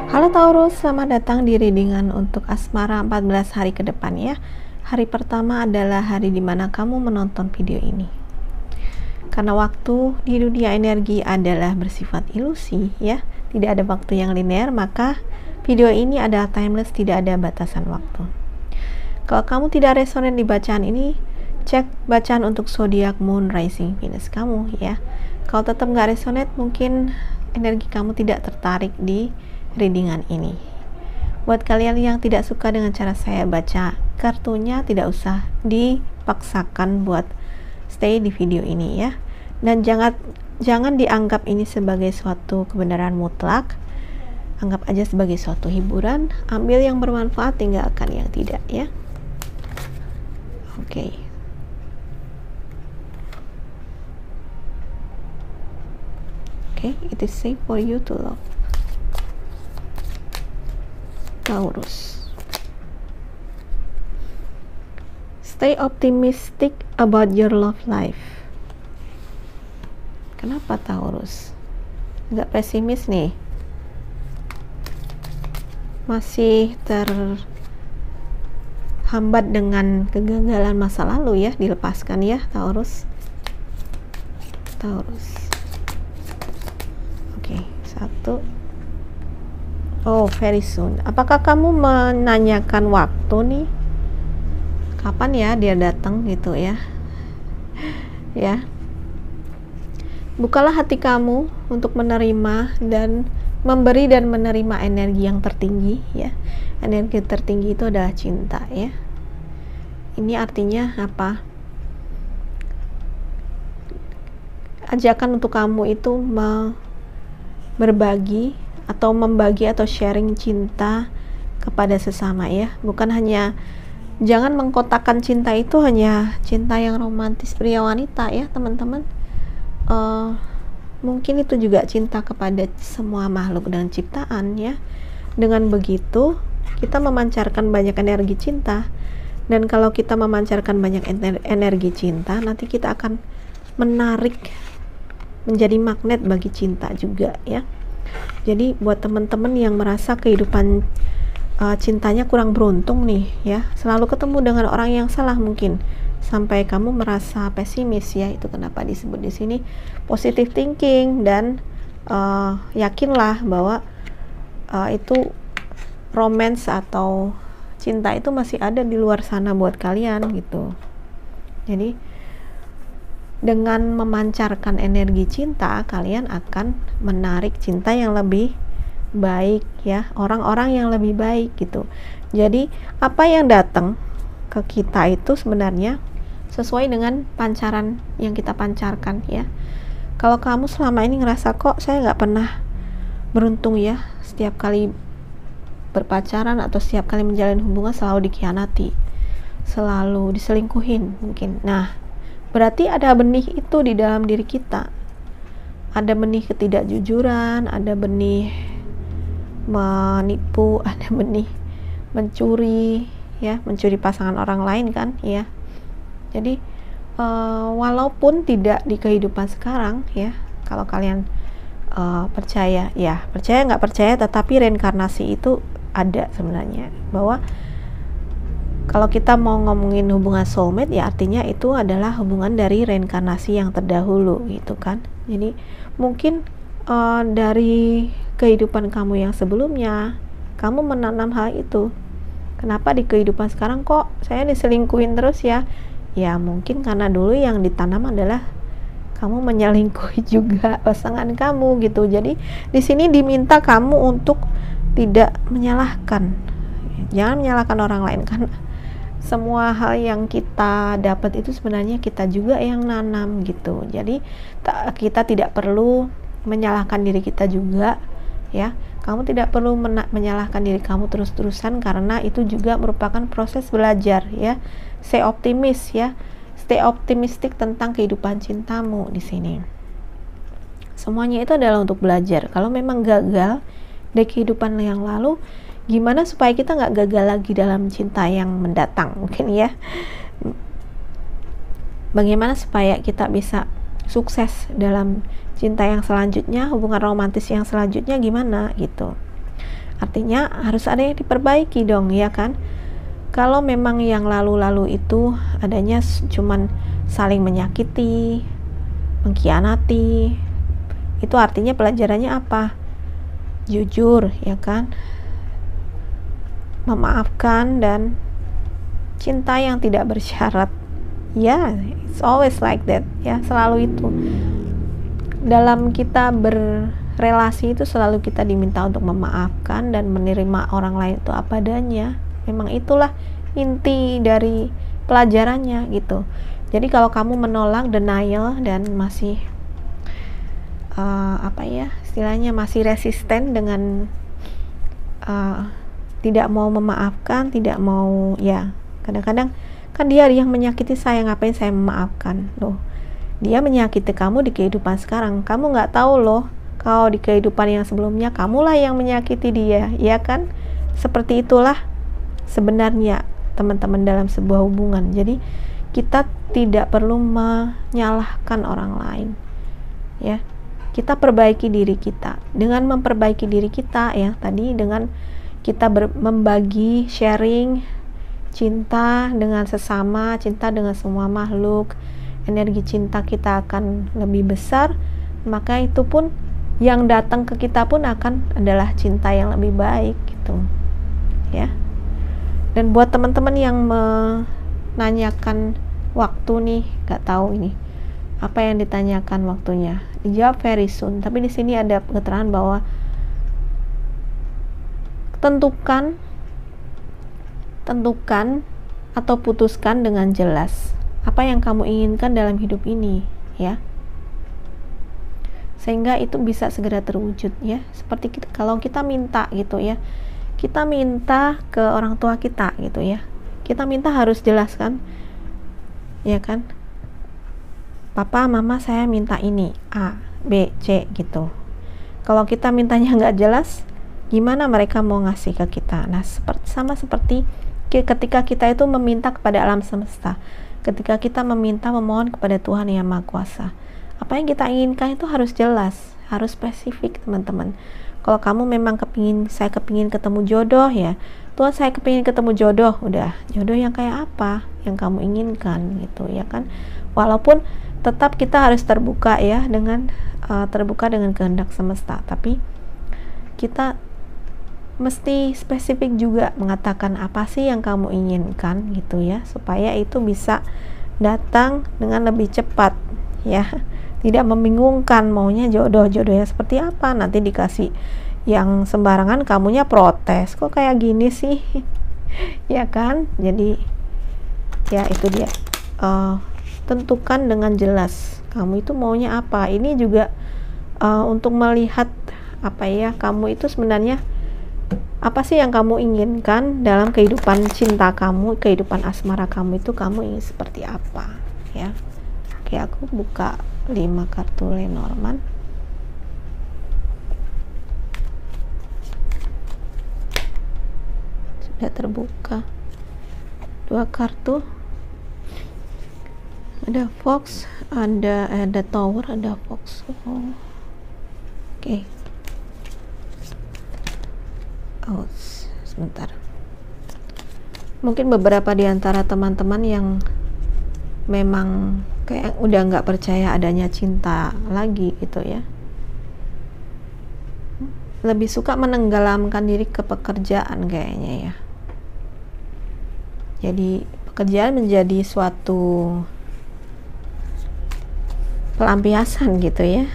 Halo Taurus, selamat datang di readingan untuk asmara 14 hari ke depan ya. Hari pertama adalah hari dimana kamu menonton video ini. Karena waktu di dunia energi adalah bersifat ilusi ya, tidak ada waktu yang linear, maka video ini adalah timeless, tidak ada batasan waktu. Kalau kamu tidak resonan di bacaan ini, cek bacaan untuk zodiak, moon, rising, Venus kamu ya. Kalau tetap nggak resonate, mungkin energi kamu tidak tertarik di readingan ini. Buat kalian yang tidak suka dengan cara saya baca kartunya, tidak usah dipaksakan buat stay di video ini ya. Dan jangan dianggap ini sebagai suatu kebenaran mutlak. Anggap aja sebagai suatu hiburan. Ambil yang bermanfaat, tinggalkan yang tidak ya. Oke. Okay, it is safe for you to love. Taurus. Stay optimistic about your love life. Kenapa Taurus? Nggak pesimis nih? Masih terhambat dengan kegagalan masa lalu ya, dilepaskan ya Taurus. Oke, satu. Oh, very soon. Apakah kamu menanyakan waktu nih? Kapan ya dia datang gitu ya? Ya. Bukalah hati kamu untuk menerima dan memberi dan menerima energi yang tertinggi ya. Energi tertinggi itu adalah cinta ya. Ini artinya apa? Ajakan untuk kamu itu berbagi atau membagi atau sharing cinta kepada sesama ya. Bukan hanya, jangan mengkotakkan cinta itu hanya cinta yang romantis pria wanita ya teman-teman. Mungkin itu juga cinta kepada semua makhluk dan ciptaan ya. Dengan begitu kita memancarkan banyak energi cinta, dan kalau kita memancarkan banyak energi cinta, nanti kita akan menarik menjadi magnet bagi cinta juga ya. Jadi buat teman-teman yang merasa kehidupan cintanya kurang beruntung nih ya, selalu ketemu dengan orang yang salah mungkin sampai kamu merasa pesimis ya, itu kenapa disebut di sini positive thinking, dan yakinlah bahwa itu romance atau cinta itu masih ada di luar sana buat kalian gitu. Jadi dengan memancarkan energi cinta, kalian akan menarik cinta yang lebih baik ya, orang-orang yang lebih baik gitu. Jadi apa yang datang ke kita itu sebenarnya sesuai dengan pancaran yang kita pancarkan ya. Kalau kamu selama ini ngerasa kok saya nggak pernah beruntung ya, setiap kali berpacaran atau setiap kali menjalin hubungan selalu dikhianati, selalu diselingkuhin mungkin. Nah, berarti ada benih itu di dalam diri kita. Ada benih ketidakjujuran, ada benih menipu, ada benih mencuri ya, mencuri pasangan orang lain kan ya. Jadi walaupun tidak di kehidupan sekarang ya, kalau kalian percaya ya, percaya nggak percaya, tetapi reinkarnasi itu ada sebenarnya. Bahwa kalau kita mau ngomongin hubungan soulmate ya, artinya itu adalah hubungan dari reinkarnasi yang terdahulu gitu kan. Jadi mungkin dari kehidupan kamu yang sebelumnya kamu menanam hal itu. Kenapa di kehidupan sekarang kok saya diselingkuhin terus ya? Ya mungkin karena dulu yang ditanam adalah kamu menyelingkuhi juga pasangan kamu gitu. Jadi di sini diminta kamu untuk tidak menyalahkan. Jangan menyalahkan orang lain, kan semua hal yang kita dapat itu sebenarnya kita juga yang nanam gitu. Jadi kita tidak perlu menyalahkan diri kita juga ya. Kamu tidak perlu menyalahkan diri kamu terus-terusan, karena itu juga merupakan proses belajar ya. Stay optimis ya, stay optimistic tentang kehidupan cintamu di sini. Semuanya itu adalah untuk belajar. Kalau memang gagal dari kehidupan yang lalu, gimana supaya kita nggak gagal lagi dalam cinta yang mendatang mungkin ya. Bagaimana supaya kita bisa sukses dalam cinta yang selanjutnya, hubungan romantis yang selanjutnya gimana gitu. Artinya harus ada yang diperbaiki dong, ya kan? Kalau memang yang lalu-lalu itu adanya cuman saling menyakiti, mengkhianati, itu artinya pelajarannya apa? Jujur, ya kan? Memaafkan dan cinta yang tidak bersyarat. Ya, it's always like that, ya, selalu itu. Dalam kita berrelasi itu selalu kita diminta untuk memaafkan dan menerima orang lain itu apa adanya. Memang itulah inti dari pelajarannya gitu. Jadi kalau kamu menolak, denial, dan masih istilahnya masih resisten dengan tidak mau memaafkan, tidak mau, ya kadang-kadang kan dia yang menyakiti saya, ngapain saya memaafkan? Loh, dia menyakiti kamu di kehidupan sekarang, kamu nggak tahu loh kalau di kehidupan yang sebelumnya kamulah yang menyakiti dia, ya kan? Seperti itulah sebenarnya teman-teman dalam sebuah hubungan. Jadi kita tidak perlu menyalahkan orang lain, ya. Kita perbaiki diri kita. Dengan memperbaiki diri kita, ya tadi, dengan kita membagi, sharing cinta dengan sesama, cinta dengan semua makhluk, energi cinta kita akan lebih besar, maka itu pun yang datang ke kita pun akan adalah cinta yang lebih baik gitu, ya. Dan buat teman-teman yang menanyakan waktu nih, gak tahu ini apa yang ditanyakan waktunya, dijawab very soon. Tapi di sini ada keterangan bahwa tentukan atau putuskan dengan jelas apa yang kamu inginkan dalam hidup ini, ya, sehingga itu bisa segera terwujud, ya. Seperti kalau kita minta gitu, ya, kita minta ke orang tua kita gitu, ya, kita minta harus jelas kan, ya kan? Papa, mama, saya minta ini A, B, C gitu. Kalau kita mintanya nggak jelas, gimana mereka mau ngasih ke kita? Nah, sama seperti ketika kita itu meminta kepada alam semesta, ketika kita memohon kepada Tuhan Yang Maha Kuasa, apa yang kita inginkan itu harus jelas, harus spesifik, teman-teman. Kalau kamu memang saya kepingin ketemu jodoh, ya Tuhan, saya kepingin ketemu jodoh, udah, jodoh yang kayak apa yang kamu inginkan gitu, ya kan? Walaupun tetap kita harus terbuka, ya, dengan terbuka dengan kehendak semesta, tapi kita mesti spesifik juga mengatakan apa sih yang kamu inginkan gitu, ya, supaya itu bisa datang dengan lebih cepat, ya, tidak membingungkan maunya jodohnya seperti apa, nanti dikasih yang sembarangan kamunya protes, kok kayak gini sih, ya kan? Jadi ya itu dia, tentukan dengan jelas kamu itu maunya apa. Ini juga untuk melihat apa, ya, kamu itu sebenarnya apa sih yang kamu inginkan dalam kehidupan cinta kamu, kehidupan asmara kamu itu kamu ingin seperti apa, ya. Oke, aku buka 5 kartu Lenormand. Sudah terbuka 2 kartu, ada Fox, ada Tower, ada Fox. Oke. Sebentar. Mungkin beberapa di antara teman-teman yang memang kayak udah nggak percaya adanya cinta lagi gitu, ya, lebih suka menenggelamkan diri ke pekerjaan kayaknya, ya. Jadi pekerjaan menjadi suatu pelampiasan gitu, ya.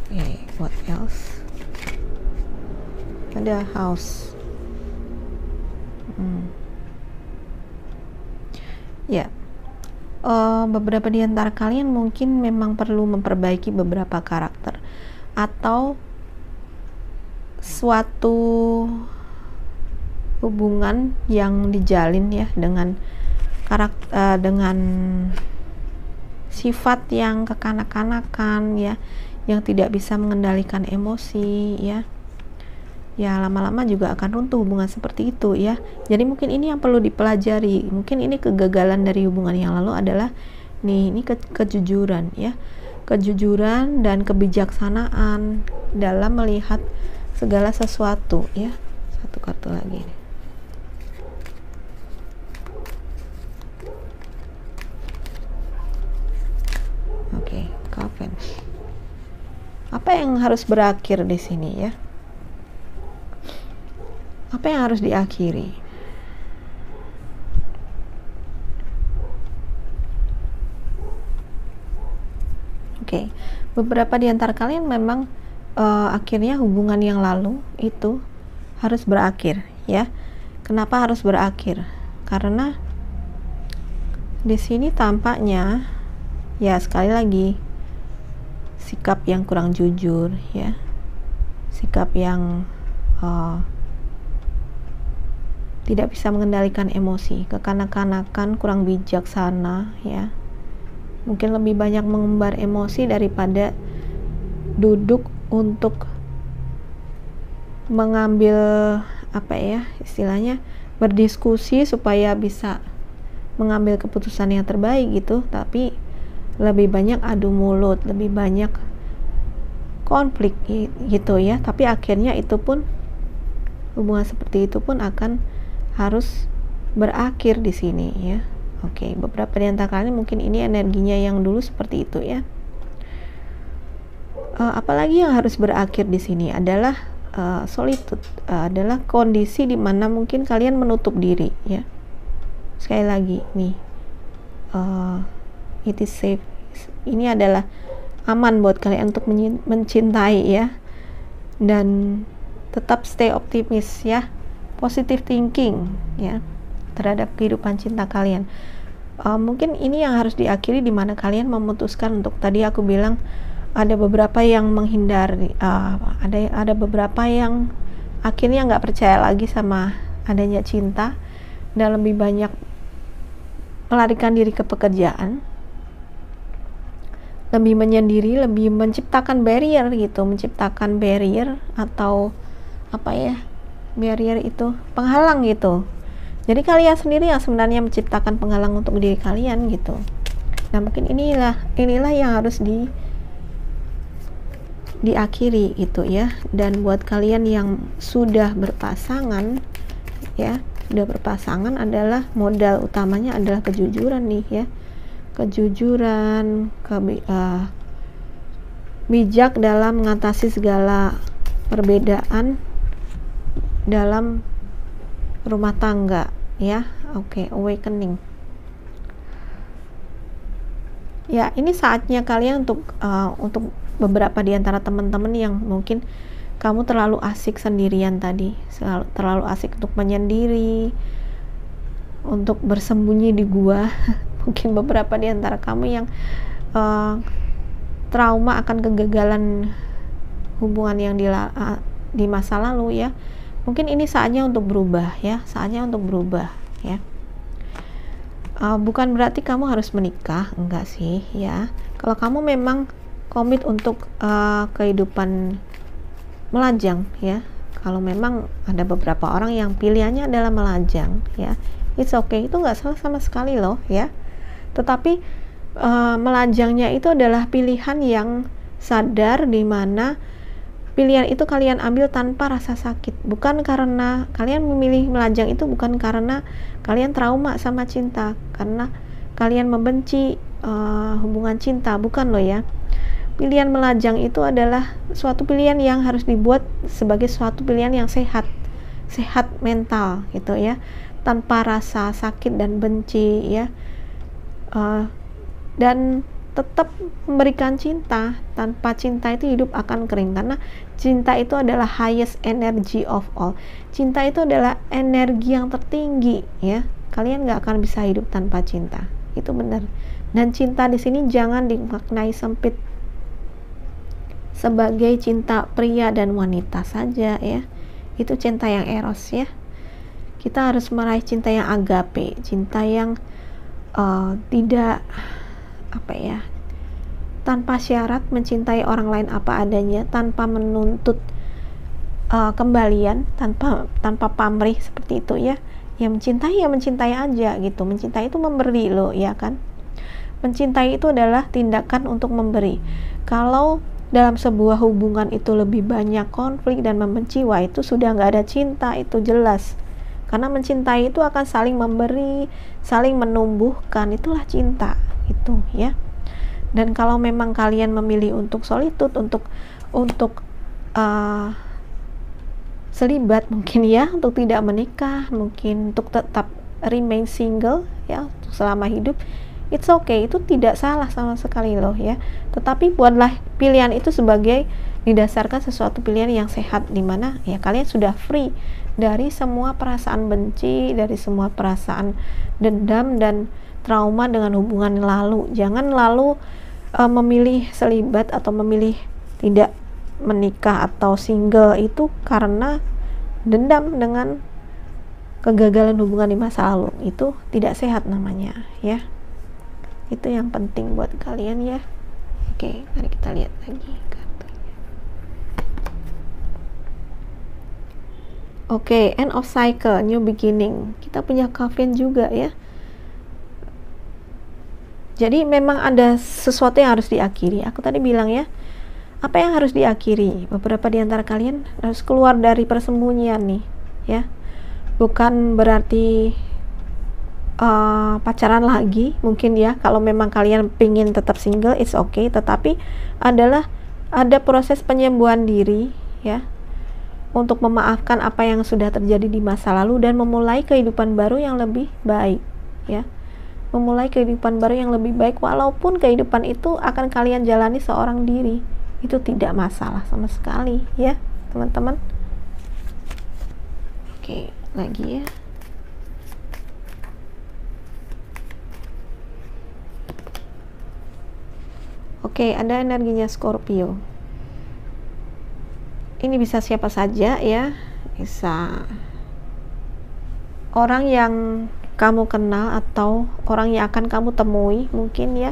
Oke, what else? Ada house. Ya, beberapa di antara kalian mungkin memang perlu memperbaiki beberapa karakter atau suatu hubungan yang dijalin, ya, dengan dengan sifat yang kekanak-kanakan, ya, yang tidak bisa mengendalikan emosi, ya. Ya, lama-lama juga akan runtuh hubungan seperti itu, ya. Jadi mungkin ini yang perlu dipelajari. Mungkin ini kegagalan dari hubungan yang lalu adalah ini kejujuran, ya. kejujuran dan kebijaksanaan dalam melihat segala sesuatu ya. Satu kartu lagi nih. Oke, Coven. Apa yang harus berakhir di sini ya? Apa yang harus diakhiri? Oke, beberapa di antara kalian memang akhirnya hubungan yang lalu itu harus berakhir ya. Kenapa harus berakhir? Karena di sini tampaknya ya sekali lagi sikap yang kurang jujur ya, sikap yang tidak bisa mengendalikan emosi, kekanak-kanakan, kurang bijaksana ya, mungkin lebih banyak mengumbar emosi daripada duduk untuk mengambil apa ya istilahnya, berdiskusi supaya bisa mengambil keputusan yang terbaik gitu, tapi lebih banyak adu mulut, lebih banyak konflik gitu ya. Tapi akhirnya itu pun, hubungan seperti itu pun akan harus berakhir di sini ya. Oke, beberapa di antara kalian mungkin ini energinya yang dulu seperti itu ya. Apalagi yang harus berakhir di sini adalah solitude, adalah kondisi di mana mungkin kalian menutup diri ya. Sekali lagi nih, it is safe. Ini adalah aman buat kalian untuk mencintai ya, dan tetap stay optimis ya, positive thinking ya terhadap kehidupan cinta kalian. Mungkin ini yang harus diakhiri, di mana kalian memutuskan untuk, tadi aku bilang ada beberapa yang menghindari, ada beberapa yang akhirnya nggak percaya lagi sama adanya cinta dan lebih banyak melarikan diri ke pekerjaan, lebih menyendiri, lebih menciptakan barrier gitu, menciptakan barrier atau apa ya, barrier itu penghalang gitu. Jadi kalian sendiri yang sebenarnya menciptakan penghalang untuk diri kalian gitu. Nah mungkin inilah yang harus diakhiri gitu ya. Dan buat kalian yang sudah berpasangan ya, sudah berpasangan adalah modal utamanya adalah kejujuran nih ya, kejujuran, bijak dalam mengatasi segala perbedaan dalam rumah tangga ya. Oke, awakening ya. Ini saatnya kalian untuk beberapa di antara teman-teman yang mungkin kamu terlalu asik sendirian tadi, terlalu asik untuk menyendiri, untuk bersembunyi di gua. Mungkin beberapa di antara kamu yang trauma akan kegagalan hubungan yang di masa lalu ya. Mungkin ini saatnya untuk berubah ya, saatnya untuk berubah ya. Bukan berarti kamu harus menikah, enggak sih ya. Kalau kamu memang komit untuk kehidupan melajang ya, kalau memang ada beberapa orang yang pilihannya adalah melajang ya, it's okay, itu nggak salah sama sekali loh ya. Tetapi melajangnya itu adalah pilihan yang sadar, di mana pilihan itu kalian ambil tanpa rasa sakit, bukan karena kalian memilih melajang itu bukan karena kalian trauma sama cinta, karena kalian membenci hubungan cinta, bukan loh ya. Pilihan melajang itu adalah suatu pilihan yang harus dibuat sebagai suatu pilihan yang sehat mental gitu ya, tanpa rasa sakit dan benci ya, dan tetap memberikan cinta. Tanpa cinta itu hidup akan kering, karena cinta itu adalah highest energy of all. Cinta itu adalah energi yang tertinggi ya. Kalian nggak akan bisa hidup tanpa cinta, itu benar. Dan cinta di sini jangan dimaknai sempit sebagai cinta pria dan wanita saja ya, itu cinta yang eros ya. Kita harus meraih cinta yang agape, cinta yang tidak apa ya, tanpa syarat, mencintai orang lain apa adanya, tanpa menuntut kembalian, tanpa pamrih seperti itu ya. Yang mencintai ya mencintai aja gitu. Mencintai itu memberi loh ya kan. Mencintai itu adalah tindakan untuk memberi. Kalau dalam sebuah hubungan itu lebih banyak konflik dan membenci, wah itu sudah nggak ada cinta, itu jelas. Karena mencintai itu akan saling memberi, saling menumbuhkan, itulah cinta itu ya. Dan kalau memang kalian memilih untuk solitude, untuk selibat mungkin ya, untuk tidak menikah, mungkin untuk tetap remain single ya selama hidup, it's okay, itu tidak salah sama sekali loh ya. Tetapi buatlah pilihan itu sebagai didasarkan sesuatu pilihan yang sehat, dimana ya kalian sudah free dari semua perasaan benci, dari semua perasaan dendam dan trauma dengan hubungan lalu. Jangan lalu memilih selibat atau memilih tidak menikah atau single itu karena dendam dengan kegagalan hubungan di masa lalu. Itu tidak sehat namanya ya. Itu yang penting buat kalian ya. Oke, mari kita lihat lagi kartunya. Oke, end of cycle, new beginning. Kita punya Coven juga ya. Jadi memang ada sesuatu yang harus diakhiri. Aku tadi bilang ya, apa yang harus diakhiri? Beberapa di antara kalian harus keluar dari persembunyian nih ya. Bukan berarti pacaran lagi mungkin ya, kalau memang kalian pingin tetap single, it's okay, tetapi ada proses penyembuhan diri ya, untuk memaafkan apa yang sudah terjadi di masa lalu dan memulai kehidupan baru yang lebih baik ya. Memulai kehidupan baru yang lebih baik, walaupun kehidupan itu akan kalian jalani seorang diri, itu tidak masalah sama sekali ya teman-teman. Oke, lagi ya. Oke, ada energinya Scorpio. Ini bisa siapa saja ya, bisa orang yang kamu kenal atau orang yang akan kamu temui mungkin ya.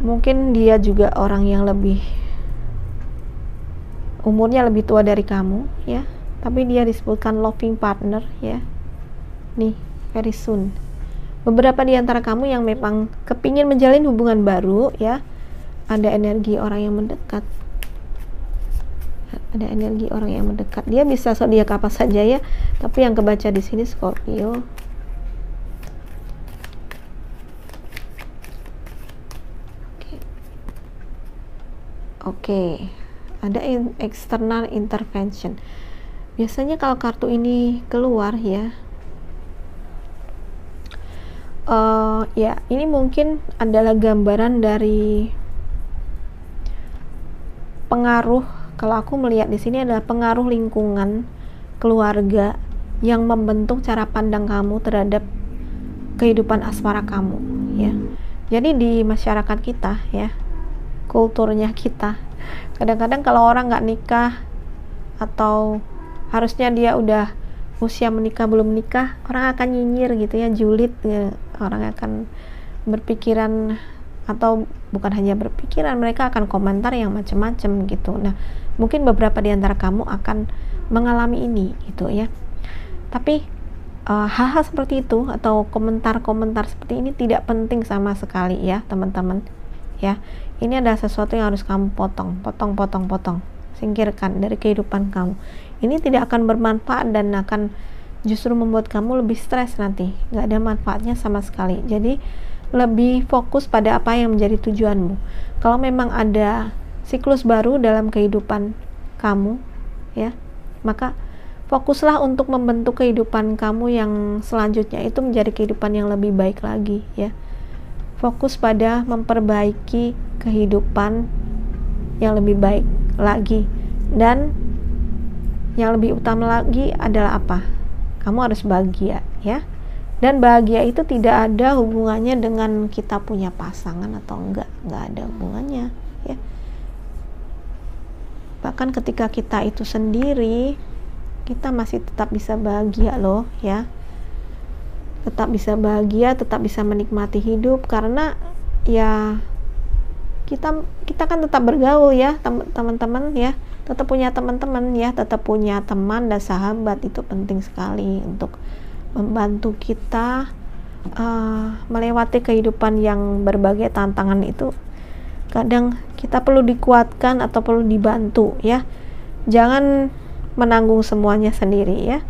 Mungkin dia juga orang yang lebih umurnya lebih tua dari kamu ya, tapi dia disebutkan loving partner ya. Nih, very soon. Beberapa di antara kamu yang memang kepingin menjalin hubungan baru ya, ada energi orang yang mendekat. Ada energi orang yang mendekat. Dia bisa zodiak apa saja ya, tapi yang kebaca di sini Scorpio. Oke. Ada external intervention. Biasanya kalau kartu ini keluar ya, ya ini mungkin adalah gambaran dari pengaruh. Kalau aku melihat di sini adalah pengaruh lingkungan keluarga yang membentuk cara pandang kamu terhadap kehidupan asmara kamu ya. Jadi di masyarakat kita ya, kulturnya kita, kadang-kadang kalau orang nggak nikah atau harusnya dia udah usia menikah belum menikah, orang akan nyinyir gitu ya, julid ya. Orang akan berpikiran, atau bukan hanya berpikiran, mereka akan komentar yang macam-macam gitu. Nah, mungkin beberapa di antara kamu akan mengalami ini gitu ya. Tapi hal-hal seperti itu atau komentar-komentar seperti ini tidak penting sama sekali ya teman-teman ya. Ini adalah sesuatu yang harus kamu potong, singkirkan dari kehidupan kamu. Ini tidak akan bermanfaat dan akan justru membuat kamu lebih stres nanti. Nggak ada manfaatnya sama sekali. Jadi lebih fokus pada apa yang menjadi tujuanmu. Kalau memang ada siklus baru dalam kehidupan kamu ya, maka fokuslah untuk membentuk kehidupan kamu yang selanjutnya itu menjadi kehidupan yang lebih baik lagi ya. Fokus pada memperbaiki kehidupan yang lebih baik lagi, dan yang lebih utama lagi adalah apa? Kamu harus bahagia ya. Dan bahagia itu tidak ada hubungannya dengan kita punya pasangan atau enggak ada hubungannya ya. Bahkan ketika kita itu sendiri, kita masih tetap bisa bahagia loh ya. Tetap bisa bahagia, tetap bisa menikmati hidup, karena ya kita kan tetap bergaul ya teman-teman ya, tetap punya teman-teman ya, tetap punya teman dan sahabat. Itu penting sekali untuk membantu kita melewati kehidupan yang berbagai tantangan itu kadang kita perlu dikuatkan atau perlu dibantu ya. Jangan menanggung semuanya sendiri ya.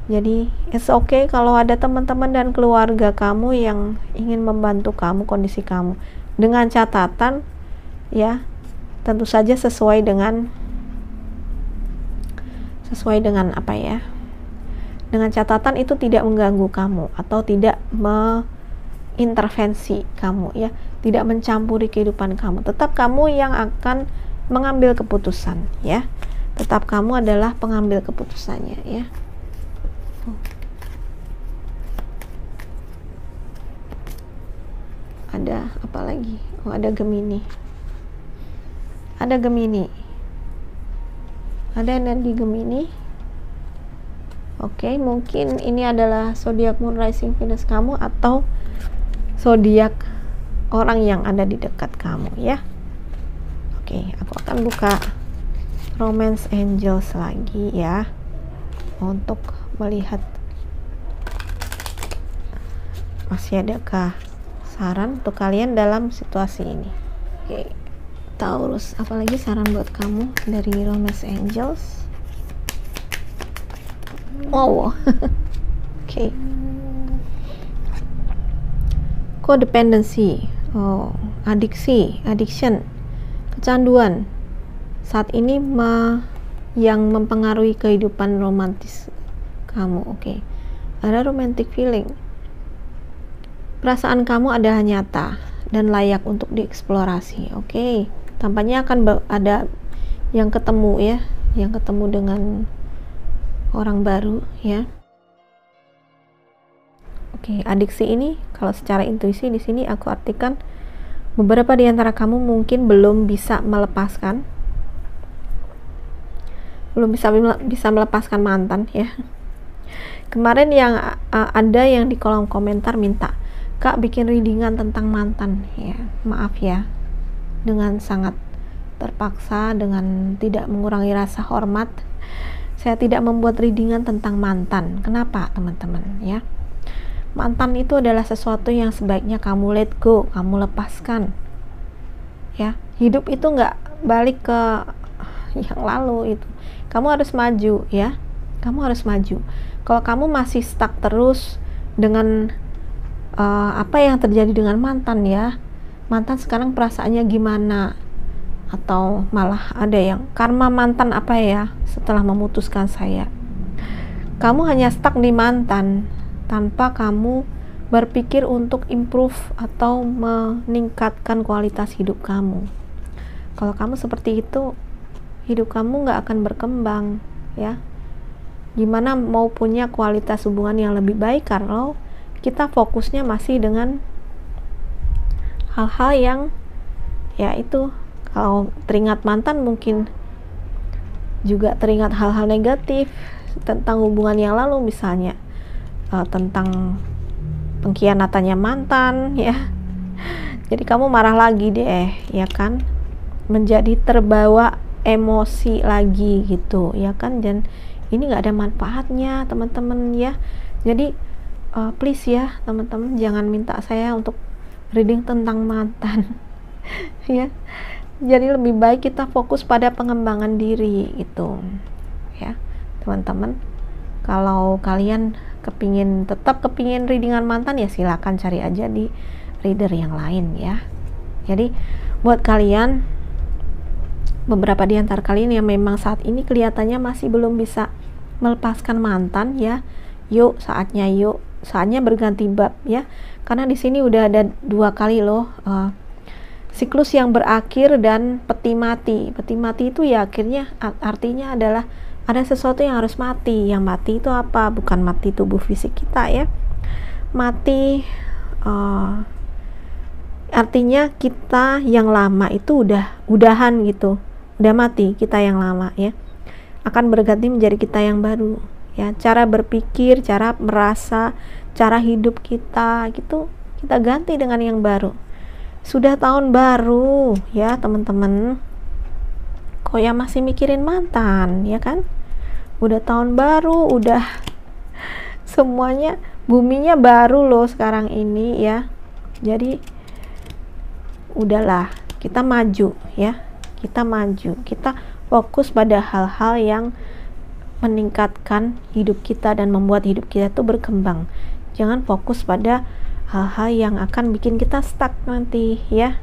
Jadi it's okay kalau ada teman-teman dan keluarga kamu yang ingin membantu kamu, kondisi kamu, dengan catatan ya, tentu saja sesuai dengan apa ya, dengan catatan itu tidak mengganggu kamu atau tidak mengintervensi kamu ya, tidak mencampuri kehidupan kamu. Tetap kamu yang akan mengambil keputusan ya, tetap kamu adalah pengambil keputusannya ya. Ada apa lagi? Oh, ada Gemini. Ada Gemini. Ada energi Gemini. Oke, mungkin ini adalah zodiak moon rising Venus kamu atau zodiak orang yang ada di dekat kamu ya. Oke, aku akan buka Romance Angels lagi ya, untuk melihat masih adakah saran untuk kalian dalam situasi ini. Oke, Taurus, apalagi saran buat kamu dari Romance Angels? Wow. Oke. Codependency, addiction, kecanduan. Saat ini yang mempengaruhi kehidupan romantis kamu. Oke. Ada romantic feeling. Perasaan kamu adalah nyata dan layak untuk dieksplorasi. Oke. Tampaknya akan ada yang ketemu ya, yang ketemu dengan orang baru ya. Oke, adiksi ini kalau secara intuisi di sini aku artikan beberapa di antara kamu mungkin belum bisa melepaskan, bisa melepaskan mantan ya. Kemarin yang ada yang di kolom komentar minta, Kak bikin readingan tentang mantan ya. Maaf ya, dengan sangat terpaksa, dengan tidak mengurangi rasa hormat, saya tidak membuat readingan tentang mantan. Kenapa teman-teman ya? Mantan itu adalah sesuatu yang sebaiknya kamu let go, kamu lepaskan ya. Hidup itu nggak balik ke yang lalu itu. Kamu harus maju ya, kamu harus maju. Kalau kamu masih stuck terus dengan apa yang terjadi dengan mantan ya, mantan sekarang perasaannya gimana, atau malah ada yang karma mantan apa ya setelah memutuskan saya. Kamu hanya stuck di mantan tanpa kamu berpikir untuk improve atau meningkatkan kualitas hidup kamu. Kalau kamu seperti itu, hidup kamu nggak akan berkembang ya. Gimana mau punya kualitas hubungan yang lebih baik kalau kita fokusnya masih dengan hal-hal yang ya itu, kalau teringat mantan mungkin juga teringat hal-hal negatif tentang hubungan yang lalu, misalnya tentang pengkhianatannya mantan ya. Jadi kamu marah lagi deh ya kan, menjadi terbawa emosi lagi gitu ya kan, dan ini nggak ada manfaatnya teman-teman ya. Jadi please ya teman-teman, jangan minta saya untuk reading tentang mantan ya. Jadi lebih baik kita fokus pada pengembangan diri gitu ya teman-teman. Kalau kalian tetap kepingin readingan mantan ya silakan cari aja di reader yang lain ya. Jadi buat kalian, beberapa di antara kalian yang memang saat ini kelihatannya masih belum bisa melepaskan mantan ya, saatnya berganti bab ya. Karena di sini udah ada 2 kali loh siklus yang berakhir dan peti mati. Peti mati itu ya akhirnya artinya adalah ada sesuatu yang harus mati. Yang mati itu apa? Bukan mati tubuh fisik kita ya. Mati artinya kita yang lama itu udahan gitu. Udah mati kita yang lama ya. Akan berganti menjadi kita yang baru ya. Cara berpikir, cara merasa, cara hidup kita gitu kita ganti dengan yang baru. Sudah tahun baru ya teman-teman, kok ya masih mikirin mantan ya kan? Udah tahun baru, udah semuanya, buminya baru loh sekarang ini ya. Jadi udahlah, kita maju ya, kita maju, kita fokus pada hal-hal yang meningkatkan hidup kita dan membuat hidup kita tuh berkembang. Jangan fokus pada hal-hal yang akan bikin kita stuck nanti ya.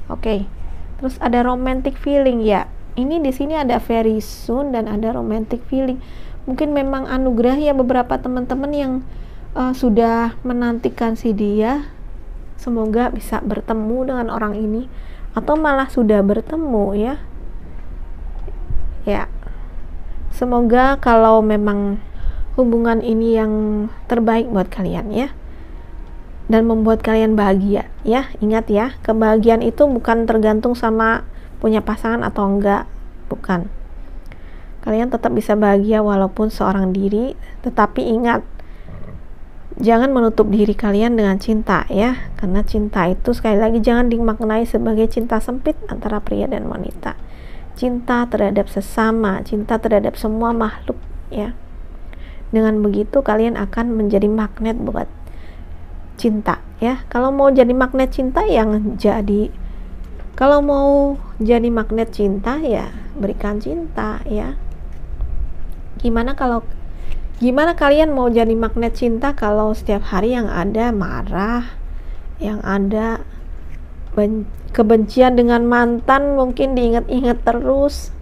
Oke. Terus ada romantic feeling ya. Ini di sini ada very soon dan ada romantic feeling. Mungkin memang anugerah ya beberapa teman-teman yang sudah menantikan si dia. Semoga bisa bertemu dengan orang ini atau malah sudah bertemu ya. Ya. Semoga kalau memang hubungan ini yang terbaik buat kalian ya. Dan membuat kalian bahagia ya. Ingat ya, kebahagiaan itu bukan tergantung sama punya pasangan atau enggak, bukan. Kalian tetap bisa bahagia walaupun seorang diri, tetapi ingat, jangan menutup diri kalian dengan cinta ya, karena cinta itu sekali lagi jangan dimaknai sebagai cinta sempit antara pria dan wanita. Cinta terhadap sesama, cinta terhadap semua makhluk ya. Dengan begitu kalian akan menjadi magnet buat cinta ya. Kalau mau jadi magnet cinta yang jadi, kalau mau jadi magnet cinta ya berikan cinta ya. Gimana kalian mau jadi magnet cinta kalau setiap hari yang ada marah, yang ada kebencian dengan mantan, mungkin diingat-ingat terus,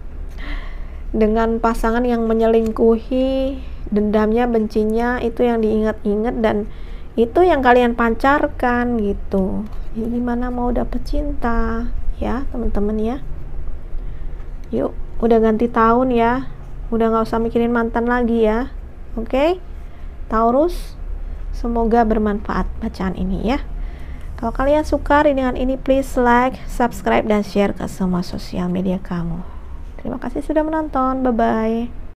dengan pasangan yang menyelingkuhi, dendamnya, bencinya itu yang diingat-ingat dan itu yang kalian pancarkan gitu. Jadi gimana mau dapet cinta ya teman-teman ya. Yuk, udah ganti tahun ya, udah gak usah mikirin mantan lagi ya. Oke, Taurus, semoga bermanfaat bacaan ini ya. Kalau kalian suka dengan ini, please like, subscribe, dan share ke semua sosial media kamu. Terima kasih sudah menonton, bye bye.